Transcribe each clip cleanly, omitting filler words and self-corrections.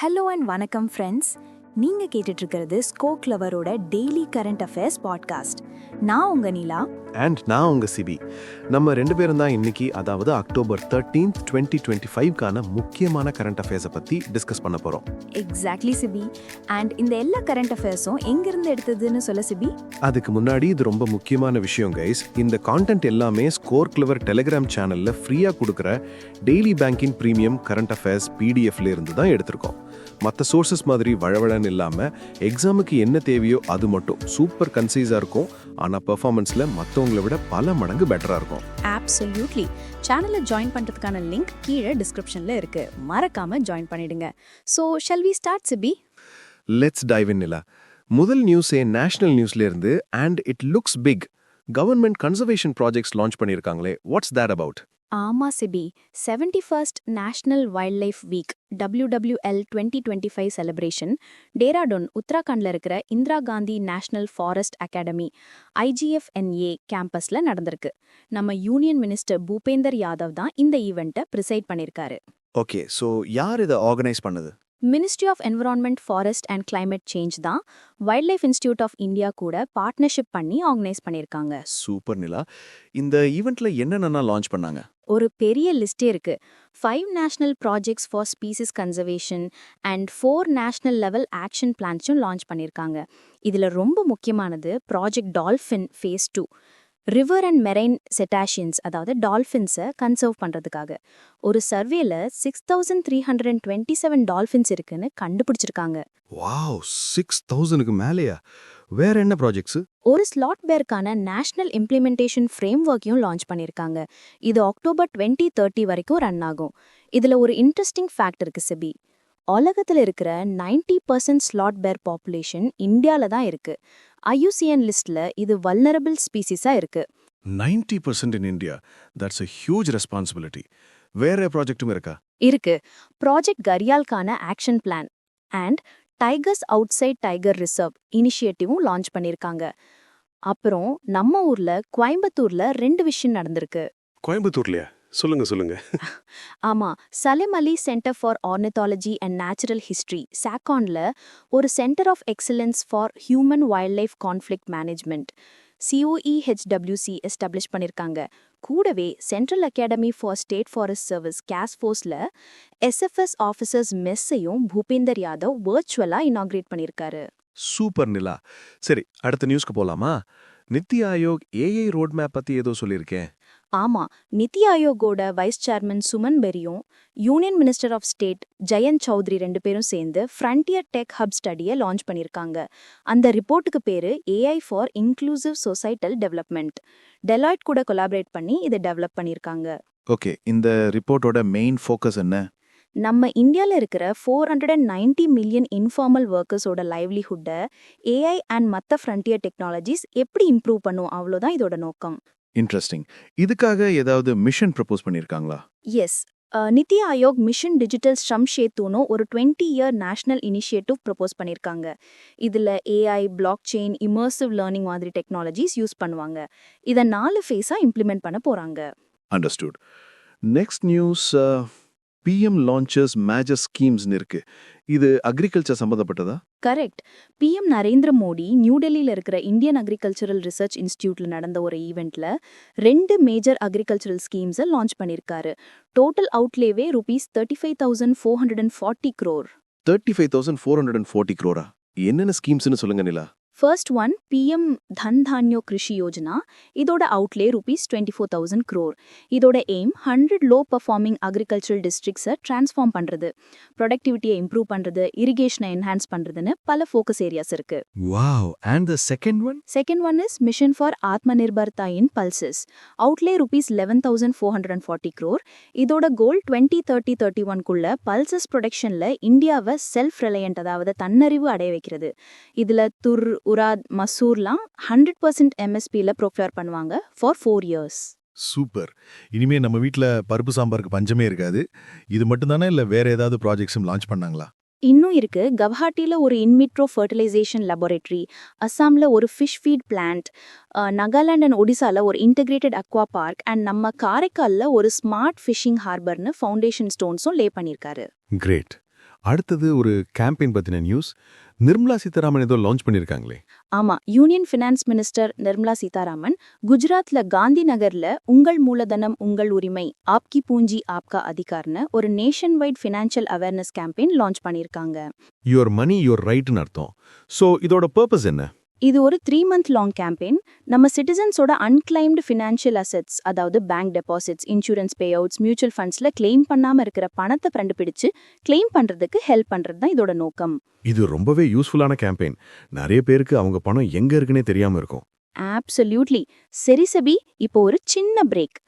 Hello and வணக்கம் friends. நீங்கள் கேட்டுட்ருக்கிறது ஸ்கோ கிளவரோட daily current affairs podcast. நான் உங்கள் நிலா. அண்ட் நான் உங்கள் சிபி. நம்ம ரெண்டு பேரும் தான் இன்னைக்கு, அதாவது அக்டோபர் 13, 2025க்கான முக்கியமான கரண்ட் அஃபேர்ஸை பற்றி டிஸ்கஸ் பண்ண போகிறோம். Exactly CP. அண்ட் இந்த எல்லா கரண்ட் அஃபேர்ஸும் எங்கேருந்து எடுத்ததுன்னு சொல்ல சிபி? அதுக்கு முன்னாடி இது ரொம்ப முக்கியமான விஷயம் கைஸ். இந்த கான்டென்ட் எல்லாமே ஸ்கோர் கிளவர் டெலிகிராம் சேனலில் ஃப்ரீயாக கொடுக்குற daily banking premium current affairs பிடிஎஃப்ல இருந்து தான் எடுத்திருக்கோம். மற்ற சோர்சஸ் மாதிரி வழவழன்னு இல்லாமல் எக்ஸாமுக்கு என்ன தேவையோ அது மட்டும் சூப்பர் கன்சைஸாக இருக்கும். ஆனால் பெர்ஃபார்மன்ஸில் மற்றவங்களை விட பல மடங்கு பெட்டராக இருக்கும். ஆப்சல்யூட்லி. சேனலை ஜாயின் பண்ணுறதுக்கான லிங்க் கீழே டிஸ்கிரிப்ஷனில் இருக்குது. மறக்காமல் ஜாயின் பண்ணிடுங்க. So shall we start Sibi? Let's dive in Nila. முதல் நியூஸே நேஷனல் நியூஸ்ல இருந்து. And it looks big. Government conservation projects launch பண்ணியிருக்காங்களே, வாட்ஸ் தேட் அபவுட்? ஆமா Sibi. 71st national wild life week WWL 2025 celebration Dehradun உத்தராகண்டில் இருக்கிற Indira Gandhi national forest academy IGFNA கேம்பஸில் நடந்திருக்கு. நம்ம யூனியன் மினிஸ்டர் பூபேந்தர் யாதவ் தான் இந்த ஈவெண்ட்டை ப்ரிசைட் பண்ணியிருக்காரு. ஓகே, ஸோ யார் இதை ஆர்கனைஸ் பண்ணது? Ministry of environment, forest and climate change தான் wild life institute of India கூட பார்ட்னர்ஷிப் பண்ணி ஆர்கனைஸ் பண்ணியிருக்காங்க. சூப்பர் நிலா. இந்த ஈவெண்ட்ல என்னென்ன லான்ச் பண்ணாங்க? ஒரு பெரிய லிஸ்டே இருக்கு. 5 national projects for species conservation and 4 national level action பிளான்ஸும் லான்ச் பண்ணியிருக்காங்க. இதில் ரொம்ப முக்கியமானது project dolphin phase 2. River and marine cetaceans, அதாவது டால்ஃபின்ஸை கன்சர்வ் பண்ணுறதுக்காக. ஒரு சர்வேல 6327 டால்ஃபின்ஸ் இருக்குன்னு கண்டுபிடிச்சிருக்காங்க. வாவ், 6000க்கு மேலேயா? வேற என்ன ப்ராஜெக்ட்ஸ்? ஒரு ஸ்லாட் பேருக்கான நேஷனல் இம்ப்ளிமெண்டேஷன் ஃப்ரேம் ஒர்க்கையும் லான்ச் பண்ணியிருக்காங்க. இது அக்டோபர் 2030 வரைக்கும் ரன் ஆகும். இதில் ஒரு இன்ட்ரெஸ்டிங் ஃபேக்ட் இருக்கு சிபி. உலகத்தில் இருக்கிற 90% ஸ்லாட் பேர் பாப்புலேஷன் இந்தியாவில் தான் இருக்கு. IUCN லிஸ்ட்ல இது வல்னரபிள் ஸ்பீசிஸா இருக்கு. 90% in India. That's a huge responsibility. வேற ப்ராஜெக்ட்டும் இருக்கா? இருக்கு. ப்ராஜெக்ட் கரியால்கான action plan and tigers outside tiger reserve இனிஷியேட்டிவும் லான்ச் பண்ணியிருக்காங்க. அப்புறம் நம்ம ஊர்ல கோயம்புத்தூர்ல 2 விஷயம் நடந்திருக்கு. கோயம்புத்தூர்லையா? சொல்லுங்க. ஆமா, Salim Ali centre for ornithology and natural history சாக்கான்ல ஒரு centre of excellence for human wild life conflict management COEHWC establish பண்ணியிருக்காங்க. கூடவே central academy for state forest service கேஸ்ஃபோர்ஸ்ல SFS ஆஃபீஸர்ஸ் மெஸ்ஸையும் பூபேந்தர் யாதவ் வர்ச்சுவலா இனாகிரேட் பண்ணியிருக்காரு. சூப்பர் நிலா. சரி, அடுத்த நியூஸ்க்கு போலாமா? NITI Aayog AI road map பத்தி ஏதோ சொல்லியிருக்கேன். ஆமா, நித்தி ஆயோகோட வைஸ் சேர்மன் சுமன் பெரியும் union minister of state Jayant Chaudhary 2 பேரும் சேர்ந்து ஃப்ரண்டியர் டெக் ஹப் ஸ்டடியை லான்ச் பண்ணியிருக்காங்க. அந்த ரிப்போர்ட்டுக்கு பேரு AI for inclusive societal development. Deloitte கூட கொலாபரேட் பண்ணி இதை டெவலப் பண்ணியிருக்காங்க. ஓகே, இந்த ரிப்போர்ட்டோட மெயின் ஃபோக்கஸ் என்ன? நம்ம இந்தியாவில் இருக்கிற 490 மில்லியன் இன்ஃபார்மல் ஒர்க்கர்ஸோட லைவ்லிஹுட்டை AI அண்ட் மற்ற ஃப்ரண்டியர் டெக்னாலஜிஸ் எப்படி இம்ப்ரூவ் பண்ணும், அவ்வளோதான் இதோட நோக்கம். இன்ட்ரெஸ்டிங். இதுக்காக ஏதாவது மிஷன் ப்ரப்போஸ் பண்ணியிருக்காங்களா? Yes, NITI Aayog mission digital Shram சேத்துன்னு ஒரு 20-year நேஷனல் இனிஷியேட்டிவ் ப்ரப்போஸ் பண்ணியிருக்காங்க. இதில் AI, block chain, immersive learning மாதிரி டெக்னாலஜிஸ் யூஸ் பண்ணுவாங்க. இதை 4 ஃபேஸாக இம்ப்ளிமெண்ட் பண்ண போகிறாங்க. Understood. Next news, PM launches major ஸ்கீம்ஸ்னு இருக்கு. இது அக்ரிகல்ச்சர் சம்மந்தப்பட்டதா? Correct. PM Narendra Modi new டெல்லியில் இருக்கிற இந்தியன் அக்ரிகல்ச்சரல் ரிசர்ச் இன்ஸ்டிடியூட்ல நடந்த ஒரு ஈவெண்ட்ல 2 மேஜர் அக்ரிகல்ச்சரல் ஸ்கீம்ஸை லான்ச் பண்ணியிருக்காரு. டோட்டல் அவுட்லேவே ₹35,440 crore. 35,440 crore. என்னென்ன ஸ்கீம்ஸ்னு சொல்லுங்க நிலா. First one PM Dhan Dhaanya Krishi Yojana. இதோட அவுட்லே ₹24,000 crore. இதோட எய்ம் 100 லோ பர்ஃபார்மிங் அக்ரிகல்ச்சரல் டிஸ்ட்ரிக்ட்ஸை டிரான்ஸ்ஃபார்ம் பண்றது, ப்ரொடக்டிவிட்டியை இம்ப்ரூவ் பண்றது, இரிகேஷனை என்ஹான்ஸ் பண்றதுன்னு பல ஃபோக்கஸ் ஏரியாஸ் இருக்கு. Wow. And the second one? Second one is mission for Atma Nirbharta in pulses. Outlay ₹11,440 crore. இதோட கோல் 2030-31க்குள்ள பல்சஸ் ப்ரொடக்ஷன்ல இந்தியாவை செல்ஃப் ரிலையன்ட், அதாவது தன்னறிவு அடைய வைக்கிறது. இதுல துர், உராத், மசூர்லாம் 100% MSPல ப்ரொக்யூர் பண்ணுவாங்க ஃபார் 4 years. சூப்பர். இனிமே நம்ம வீட்ல பருப்பு சாம்பாருக்கு பஞ்சமே இருக்காது. இது மட்டும்தானே, இல்ல வேற ஏதாவது ப்ராஜெக்ட்ஸும் லான்ச் பண்ணாங்களா? இன்னும் இருக்கு. கவுஹாட்டில ஒரு இன்விட்ரோ ஃபர்டிலைசேஷன் லேபரேட்டரி, அஸ்ஸாம்ல ஒரு fish feed plant, Nagaland and ஒடிசால ஒரு இன்டகிரேட்டட் அக்வா பார்க் அண்ட் நம்ம காரைக்கால்ல ஒரு ஸ்மார்ட் ஃபிஷிங் ஹார்பர்னு ஃபவுண்டேஷன் ஸ்டோன்ஸும் லே பண்ணியிருக்காரு. கிரேட். அடுத்தது ஒரு கேம்பெயின் பத்தின நியூஸ். நிர்மலா சீதாராமன் ஏதோ லான்ச் பண்ணிருக்காங்களே. ஆமா, union finance minister Nirmala Sitharaman குஜராத்ல காந்தி நகர்ல உங்கள் மூலதனம் உங்கள் உரிமை ஆப்கி பூஞ்சி ஆப்கா அதிகார்னு ஒரு nation wide financial awareness campaign launch பண்ணிருக்காங்க. யுவர் மணி யுவர் ரைட்னு அர்த்தம். சோ இதோட பர்பஸ் என்ன? இது ஒரு 3 month லாங் கேம்பெயின். நம்ம சிட்டிசன்ஸோட அன்கிளைம்டு ஃபினான்ஷியல் அசெட்ஸ், அதாவது bank deposits, insurance payouts, mutual ஃபண்ட்ஸ்ல கிளைம் பண்ணாம இருக்கிற பணத்தை கண்டுபிடிச்சு கிளைம் பண்றதுக்கு ஹெல்ப் பண்றது தான் இதோட நோக்கம். இது ரொம்பவே யூஸ்ஃபுல்லான கேம்பெயின். நிறைய பேருக்கு அவங்க பணம் எங்க இருக்குன்னே தெரியாம இருக்கும். ஆப்சல்யூட்லி. சரி சபி, இப்போ ஒரு சின்ன பிரேக்.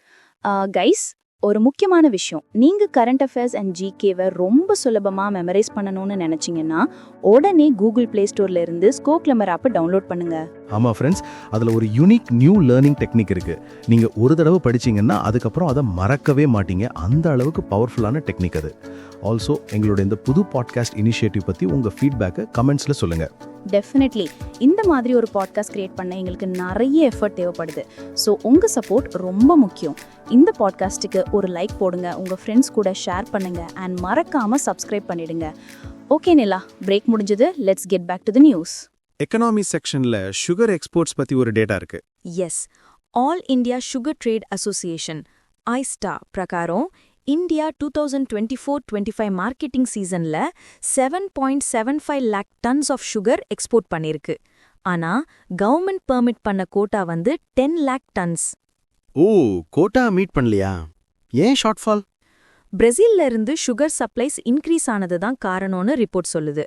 கைஸ், ஒரு முக்கியமான விஷயம். நீங்க கரண்ட் அஃபேர்ஸ் அண்ட் ஜிகேவை ரொம்ப சுலபமா மெமரைஸ் பண்ணணும்னு நினைச்சீங்கன்னா உடனே கூகுள் பிளே ஸ்டோர்ல இருந்து ஸ்கோக்லமர் ஆப்பை டவுன்லோட் பண்ணுங்க. ஆமா ஃப்ரெண்ட்ஸ், அதுல ஒரு யூனிக் நியூ லேர்னிங் டெக்னிக் இருக்கு. நீங்க ஒரு தடவை படிச்சீங்கன்னா அதுக்கப்புறம் அதை மறக்கவே மாட்டீங்க. அந்த அளவுக்கு பவர்ஃபுல்லான டெக்னிக் அது. ஆல்சோ எங்களோட இந்த புது பாட்காஸ்ட் இனிஷியேட்டிவ் பத்தி உங்க ஃபீட்பேக்கை கமெண்ட்ஸ்ல சொல்லுங்க. டெஃபினெட்லி. இந்த மாதிரி ஒரு பாட்காஸ்ட் கிரியேட் பண்ண எங்களுக்கு நிறைய எஃபர்ட் தேவைப்படுது. ஸோ உங்க சப்போர்ட் ரொம்ப முக்கியம். இந்த பாட்காஸ்ட்டுக்கு ஒரு லைக் போடுங்க, உங்க ஃப்ரெண்ட்ஸ் கூட ஷேர் பண்ணுங்க அண்ட் மறக்காம சப்ஸ்கிரைப் பண்ணிடுங்க. ஓகே நிலா, பிரேக் முடிஞ்சது. Let's get back to the news. Economy செக்ஷன்ல சுகர் எக்ஸ்போர்ட்ஸ் பத்தி ஒரு டேட்டா இருக்கு. Yes, all India sugar trade association ISTA பிரகாரம் இந்தியா 2024-25 மார்க்கெட்டிங் சீசன்ல 7.75 lakh tons of sugar export பண்ணிருக்கு. ஆனா கவர்மெண்ட் பெர்மிட் பண்ண கோட்டா வந்து 10 lakh tons. ஓ, கோட்டா மீட் பண்ணலையா? ஏன் ஷார்ட்ஃபால்? பிரேசில்ல இருந்து சுகர் சப்ளைஸ் இன்க்ரீஸ் ஆனது தான் காரணம்னு ரிப்போர்ட் சொல்லுது.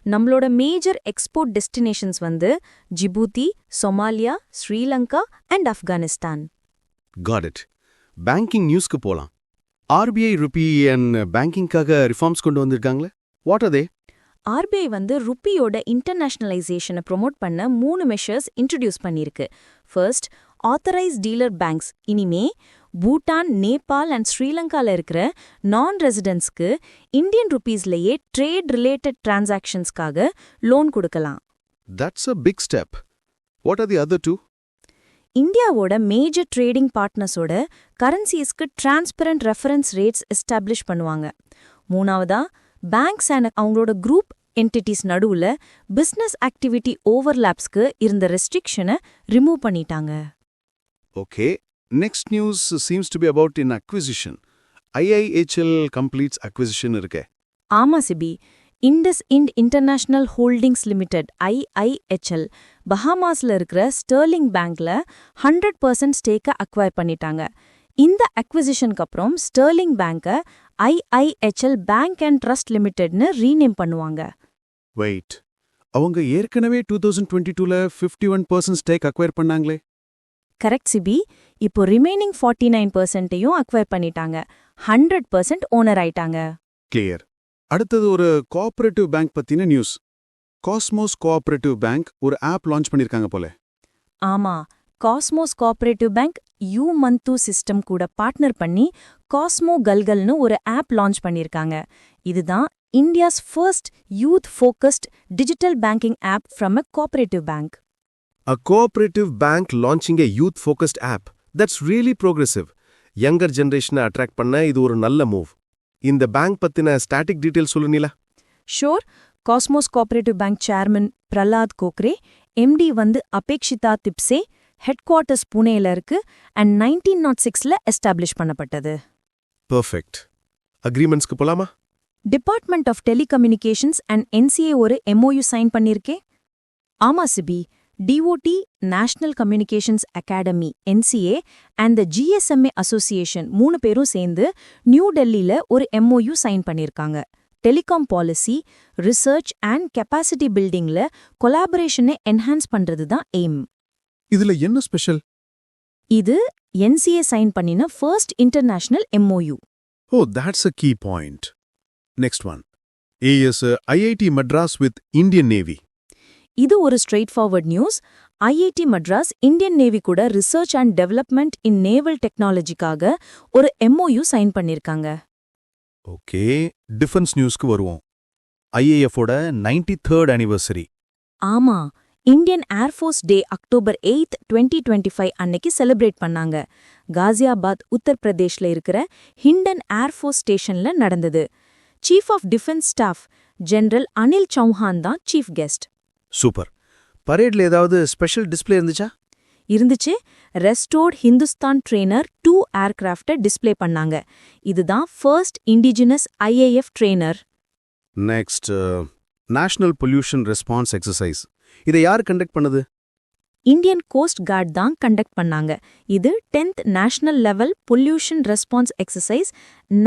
நம்மளோட மேஜர் எக்ஸ்போர்ட் டெஸ்டினேஷன்ஸ் வந்து Djibouti, Somalia, Sri Lanka and Afghanistan. Got it. Banking நியூஸ்க்கு போலாம். ஆர்பிஐ ருபி அண்ட் பேங்கிங்காக ரிஃபார்ம்ஸ் கொண்டு வந்திருக்காங்களே, வாட் ஆர் தே? ஆர்பிஐ வந்து ருப்பியோட இன்டர்நேஷனலைசேஷனை ப்ரொமோட் பண்ண 3 மெஷர்ஸ் இன்ட்ரடியூஸ் பண்ணியிருக்கு. ஃபர்ஸ்ட், ஆத்தரைஸ் டீலர் பேங்க்ஸ் இனிமே பூட்டான், நேபாள் அண்ட் ஸ்ரீலங்கால இருக்கிற நான் ரெசிடென்ட்ஸ்க்கு இந்தியன் ருபீஸ்லயே ட்ரேட் ரிலேட்டட் டிரான்சாக்ஷன்ஸ்க்காக லோன் கொடுக்கலாம். That's a big step. What are the other two? இந்தியாவோட மேஜர் ட்ரேடிங் பார்ட்னர்ஸோட கரன்சிஸ்க்கு டிரான்ஸ்பரண்ட் ரெஃபரன்ஸ் ரேட்ஸ் எஸ்டாப்ளிஷ் பண்ணுவாங்க. மூணாவதா, பேங்க்ஸ் அண்ட் அவங்களோட குரூப் என்டிட்டிஸ் நடுவுல பிசினஸ் ஆக்டிவிட்டி ஓவர்லாப்ஸ்க்கு இருந்த ரெஸ்ட்ரிக்ஷனை ரிமூவ் பண்ணிட்டாங்க. Okay, next news seems to be about an acquisition. IIHL completes acquisition இருக்கே. ஆமா Sibi, IndusInd International Holdings Limited IIHL பஹாமாஸ்ல இருக்கிற ஸ்டெர்லிங் பேங்க்ல 100% ஸ்டேக்கை அக்வயர் பண்ணிட்டாங்க. இந்த அக்விசிஷனுக்கு அப்புறம் ஸ்டெர்லிங் பேங்கை ஐஐஹெச்எல் பேங்க் அண்ட் ட்ரஸ்ட் லிமிடெட்னு ரீநேம் பண்ணுவாங்க. வெயிட், அவங்க ஏற்கனவே 2022ல 51% ஸ்டேக் அக்வயர் பண்ணாங்களே. கரெக்ட் சிபி, இப்போ ரிமைனிங் 49%ஐயும் அக்வயர் பண்ணிட்டாங்க. 100% ஓனர் ஆயிட்டாங்க. கிளியர். அடுத்தது ஒரு கோஆபரேட்டிவ் பேங்க் பத்தின நியூஸ். காஸ்மோஸ் கோஆபரேட்டிவ் பேங்க் ஒரு ஆப் லான்ச் பண்ணிருக்காங்க போல. ஆமா, காஸ்மோஸ் கோஆபரேட்டிவ் பேங்க் யூமந்து சிஸ்டம் கூட பார்ட்னர் பண்ணி காஸ்மோ கல்கல்னு ஒரு ஆப் லான்ச் பண்ணிருக்காங்க. இதுதான் India's first youth focused digital banking app from a cooperative bank. A cooperative bank launching a youth-focused app. That's really progressive. Younger generation attract பண்ண இது ஒரு நல்ல மூவ். இந்த பேங்க் பத்தின ஸ்டாட்டிக் டீடைல் சொல்லுனீல? Sure. Cosmos cooperative bank chairman Pralhad Kokare, MD வந்து Apekshita Thipsay, headquarters புனேல இருக்கு அண்ட் 1906ல எஸ்டாப்ளிஷ் பண்ணப்பட்டது. பெர்ஃபெக்ட். அக்ரிமெண்ட்ஸ்க்கு போலாமா? Department of telecommunications and NCA ஒரு எம்ஓயு சைன் பண்ணிருக்கே. ஆமா Sibi, DOT national communications academy NCA and the GSMA association 3 பேரும் சேர்ந்து நியூ டெல்லியில ஒரு MOU சைன் பண்ணிருக்காங்க. Telecom policy, research and capacity பில்டிங்ல கொலாபரேஷனை என்ஹான்ஸ் பண்றது தான் எய்ம். இதுல என்ன ஸ்பெஷல்? இது NCA சைன் பண்ணின first international MOU. Oh, that's a key point. Next one. IIT Madras with Indian Navy. இது ஒரு straightforward news. IIT Madras Indian navy கூட research and development in naval டெக்னாலஜிக்காக ஒரு MOU சைன் பண்ணிருக்காங்க. ஓகே, டிஃபென்ஸ் நியூஸ்க்கு வருவோம். IAFோட 93rd anniversary. ஆமா, இந்தியன் ஏர்ஃபோர்ஸ் டே அக்டோபர் 8, 2025 அன்னைக்கு செலிப்ரேட் பண்ணாங்க. காசியாபாத், உத்தரப்பிரதேஷ்ல இருக்கிற ஹிண்டன் ஏர்ஃபோர்ஸ் ஸ்டேஷன்ல நடந்தது. Chief of defence staff general Anil Chauhan தான் சீஃப் கெஸ்ட். சூப்பர். பரேட்ல ஏதாவது ஸ்பெஷல் டிஸ்ப்ளே இருந்துச்சா? இருந்துச்சு. ரெஸ்டோர்ட் ஹிந்துஸ்தான் ட்ரெய்னர் 2 ஏர்கிராஃப்டை டிஸ்ப்ளே பண்ணாங்க. இதுதான் first indigenous IAF trainer. Next, national pollution response exercise. இதை யார் கண்டக்ட் பண்ணது? இந்தியன் கோஸ்ட் கார்ட் தான் கண்டக்ட் பண்ணாங்க. இது 10th national level pollution response exercise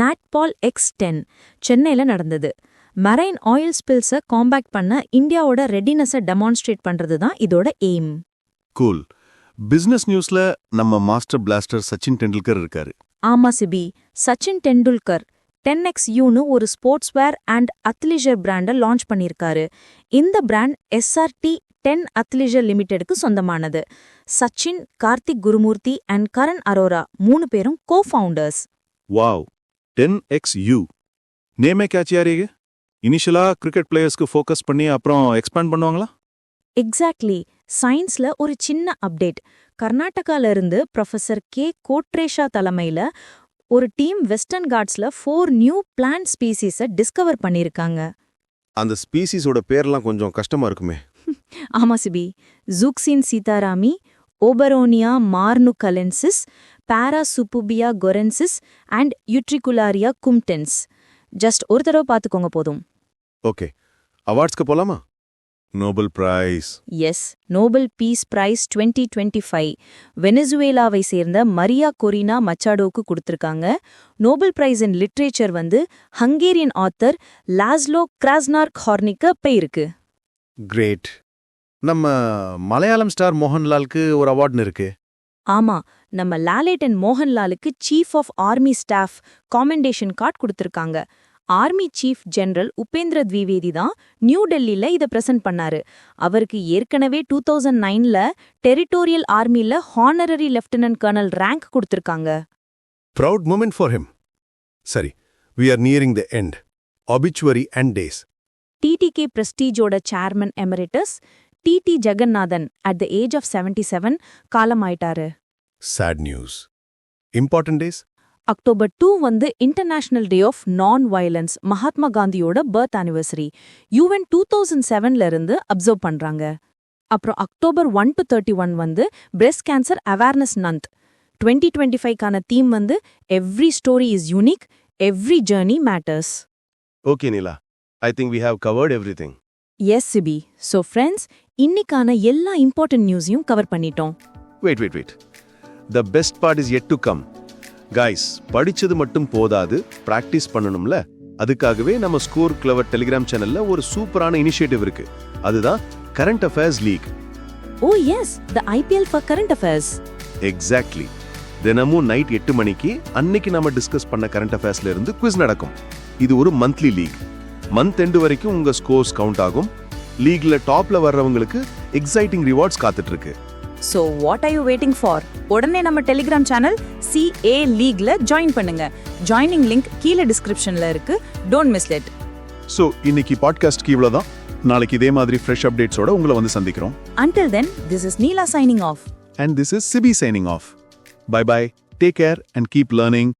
NATPOL X10 சென்னையில நடந்தது. மரைன் ஆயில் ஸ்பில்ஸை காம்பேக்ட் பண்ண இந்தியாவோட ரெடினஸை டெமான்ஸ்ட்ரேட் பண்றது தான் இதோட எய்ம். கூல். பிசினஸ் நியூஸ்ல நம்ம மாஸ்டர் பிளாஸ்டர் சச்சின் டெண்டுல்கர் இருக்காரு. ஆமா சிபி, சச்சின் டெண்டுல்கர் 10XUன்னு ஒரு ஸ்போர்ட்ஸ்வேர் அண்ட் அத்லீஜர் பிராண்டை லான்ச் பண்ணியிருக்காரு. இந்த பிராண்ட் SRT 10 அத்லீஜர் லிமிடெடுக்கு சொந்தமானது. சச்சின், கார்த்திக் குருமூர்த்தி அண்ட் கரண் அரோரா 3 பேரும் கோ-ஃபவுண்டர்ஸ். Wow, 10XU நேமே கேட்சியாரீங்க. இனிஷியலா கிரிக்கெட் பிளேயர்ஸ்க்கு ஃபோக்கஸ் பண்ணி அப்புறம் எக்ஸ்பேண்ட் பண்ணுவாங்களா? எக்ஸாக்ட்லி. சயின்ஸ்ல ஒரு சின்ன அப்டேட். கர்நாடகால இருந்து ப்ரொஃபசர் கே கோட்ரேஷா தலைமையில ஒரு டீம் வெஸ்டர்ன் காட்ஸ்ல 4 நியூ பிளான்ட் ஸ்பீசிஸை டிஸ்கவர் பண்ணியிருக்காங்க. அந்த ஸ்பீசிஸோட பேர்லாம் கொஞ்சம் கஷ்டமா இருக்குமே. ஆமா சிபி, ஜூக்சின் சீதாராமி, ஓபரோனியா மார்னுகலென்சிஸ், பாராசுப்புபியா கொரென்சிஸ் அண்ட் யுட்ரிகுலாரியா கும்டென்ஸ். ஜஸ்ட் ஒரு தடவை பார்த்துக்கோங்க போதும். ஓகே, அவார்ட்ஸ்க்கு போலாமா? Nobel prize. Yes, Nobel peace prize 2025 வெனிசுவேலாவை சேர்ந்த மரியா கொரினா மச்சாடோக்கு கொடுத்திருக்காங்க. Nobel prize in literature Hungarian author Laszlo கிராஸ்னார்க் ஹார்னிக்கு போயிருக்கு. கிரேட். நம்ம மலையாளம் ஸ்டார் மோகன்லாலுக்கு ஒரு அவார்டுன்னு இருக்கு. ஆமா, நம்ம லாலேட்டன் மோகன்லாலுக்கு chief of army staff commendation card கொடுத்திருக்காங்க. Army chief general Upendra Dwivedi தான் நியூ டெல்லியில இதை பிரசன்ட் பண்ணாரு. அவருக்கு ஏற்கனவே 2009ல டெரிட்டோரியல் ஆர்மில ஹானரரி லெப்டினன்ட் கர்னல் ரேங்க் கொடுத்திருக்காங்க. Proud moment for him. சரி, we are nearing the end. Obituary and days. TTK பிரஸ்டீஜோட chairman emeritus TT Jagannathan at the age of 77 காலமாயிட்டாரு. Sad news. Important days. October 2 international day of non violence, Mahatma காந்தியோட birth anniversary. UN 2007ல இருந்து observe பண்றாங்க. அப்புறம் October 1 to 31 breast cancer awareness month. 2025க்கான theme every story is unique, every journey matters. Okay Neela, I think we have covered everything. Yes Sibi. So friends, இன்னிக்கான எல்லா important நியூஸையும் cover பண்ணிட்டோம். Wait. The best part is yet to come. Guys, படிச்சது மட்டும் போதாது, practice பண்ணணும்ல. அதுக்காகவே நம்ம ஸ்கோர் கிளவர் டெலிகிராம் சேனல்ல ஒரு சூப்பரான இனிஷியேட்டிவ் இருக்கு. அதுதான் current affairs league. Oh yes, the IPL for current affairs. Exactly. தினமும் நைட் 8 மணிக்கு அன்னைக்கு நம்ம டிஸ்கஸ் பண்ண கரண்ட் அஃபேர்ஸ்ல இருந்து குவிஸ் நடக்கும். இது ஒரு மந்த்லி லீக். மந்த் எண்டு வரைக்கும் உங்க ஸ்கோர்ஸ் கவுண்ட் ஆகும். லீக்ல டாப்ல வர்றவங்களுக்கு எக்ஸைட்டிங் ரிவார்ட்ஸ் காத்துட்டு இருக்கு. So what are you waiting for? உடனே நம்ம டெலிகிராம் சேனல் CA லீக்ல ஜாயின் பண்ணுங்க. ஜாயினிங் லிங்க் கீழே டிஸ்கிரிப்ஷன்ல இருக்கு. Don't miss it. ஸோ இன்னைக்கு பாட்காஸ்ட்க்கு இவ்வளோதான். நாளைக்கு இதே மாதிரி ஃப்ரெஷ் அப்டேட்ஸோட உங்களை சந்திக்கிறோம். Until then, this is Neela signing off. And this is Sibi signing off. Bye bye, take care and keep learning.